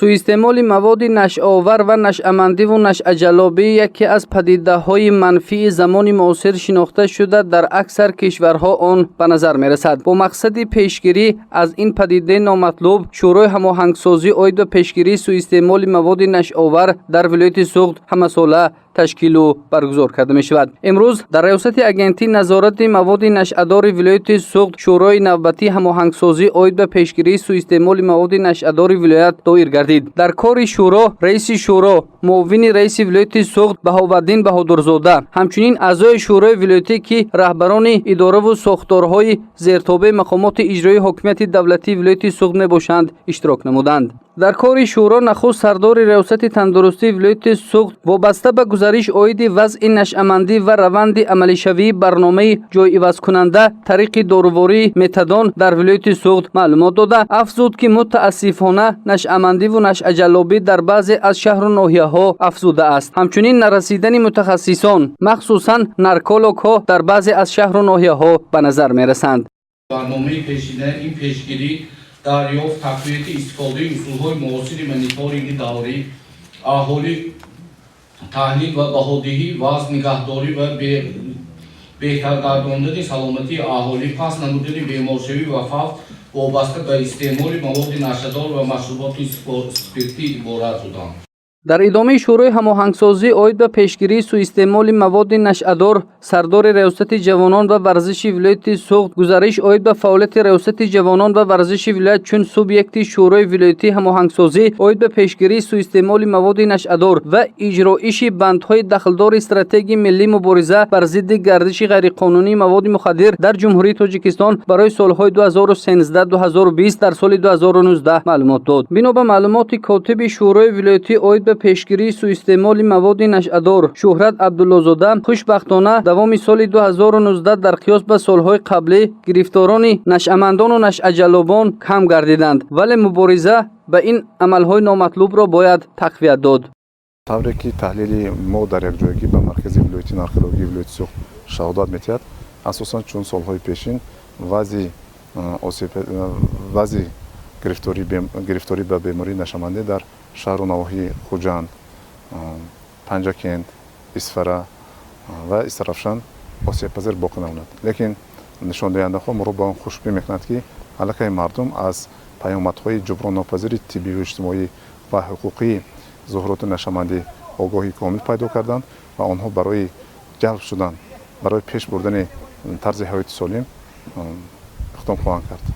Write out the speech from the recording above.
سوءاستعمال مواد نشه‌آور و نشأه‌مندی و نشأه‌جلابی یکی از پدیده‌های منفی زمان معاصر شناخته شده در اکثر کشورها آن به نظر می‌رسد. با مقصد پیشگیری از این پدیده نامطلوب، شورای هماهنگسازی عاید به پیشگیری سوءاستعمال مواد نشه‌آور در ولایت سوخت همه‌ساله تشکیل و برگزار کرده می شود. امروز در ریاست اگنتی نظارت مواد نشأه‌دار ولایت سوخت شورای نوبتی هماهنگسازی عاید به پیشگیری سوءاستعمال مواد نشأه‌دار ولایت دایر گردید. در کار شورا رئیس شورا، معاون رئیس ولایت سوخت بهاءالدین بهادرزاده، همچنین اعضای شورای ولایتی که رهبران اداره و ساختارهای زیرتابع مقامات اجرایی حاکمیت دولتی ولایت سوخت میباشند اشتراک نمودند. در کار شورا نخست سردار ریاست تندرستی ولایت سوخت وابسته به گزارش عاید وضع نشأه‌مندی و روند عملی شوی برنامه جای عوض کننده طریق داروواری متادون در ولایت سوخت معلومات داده افزود که متاسفانه نشأه‌مندی و نشأه‌جلابی در بعضی از شهر و ناحیه‌ها افزوده است. همچنین نرسیدن متخصصان مخصوصاً نارکولوگ‌ها در بعضی از شهر و ناحیه‌ها به نظر می‌رسند. برنامه پیشینه این پیشگیری دریافت تقویت استفاده اصولهای معاصر مانیتورینگ دوره‌ای اهالی تحلیل و بهادهی وضع نگهداری و بهتر گرداندن سلامتی اهالی پس نمودن بیمارشوی و فوت وابسته به استعمال مواد نشه‌دار و مشروبات اسپرتی عبارت بودند. در ادامه شورای هماهنگسازی عاید به پیشگیری سوءاستعمال مواد نشأه‌دار سردار ریاست جوانان و ورزش ولایت سوخت گزارش عاید به فعالیت ریاست جوانان و ورزش ولایت چون سوبیکت شورای ولایتی هماهنگسازی عاید به پیشگیری سوءاستعمال مواد نشأه‌دار و اجرایش بندهای دخلدار استراتژی ملی مبارزه بر ضد گردش غیرقانونی مواد مخدر در جمهوری تاجیکستان برای سالهای 2013-2020 در سال 2019 معلومات داد. بنا به معلومات کاتب شورای ولایتی عاید به پیشگیری سوءاستعمال مواد نشأه‌دار شهرت عبدالله‌زاده خوشبختانه دوام سال 2019 در قیاس به سالهای قبلی گرفتاران نشأه‌مندان و نشأه‌جلابان کم گردیدند، ولی مبارزه به این عملهای نامطلوب را باید تقویت داد. طوری که تحلیل ما در یک جایگی به مرکز ولایتی نارکولوژی ولایت سوخت شهادت می‌دهد اساساً چون سالهای پیشین وضع گرفتاری به بیماری نشأه‌مندی در شهر و نواحی خوجند، پنجکند، اسفره و استرافشان آسیب‌پذیر باقی نماند. لیکن نشان دهنده‌ها ما را به آن خوشبین می‌کنند که علاقه مردم از پیامدهای جبران ناپذیر طبی و اجتماعی و حقوقی ظهورات نشأه‌مندی آگاهی کامل پیدا کردند و آنها برای جلب شدن برای پیش بردن طرز حیات سالم اقدام خواهند کرد.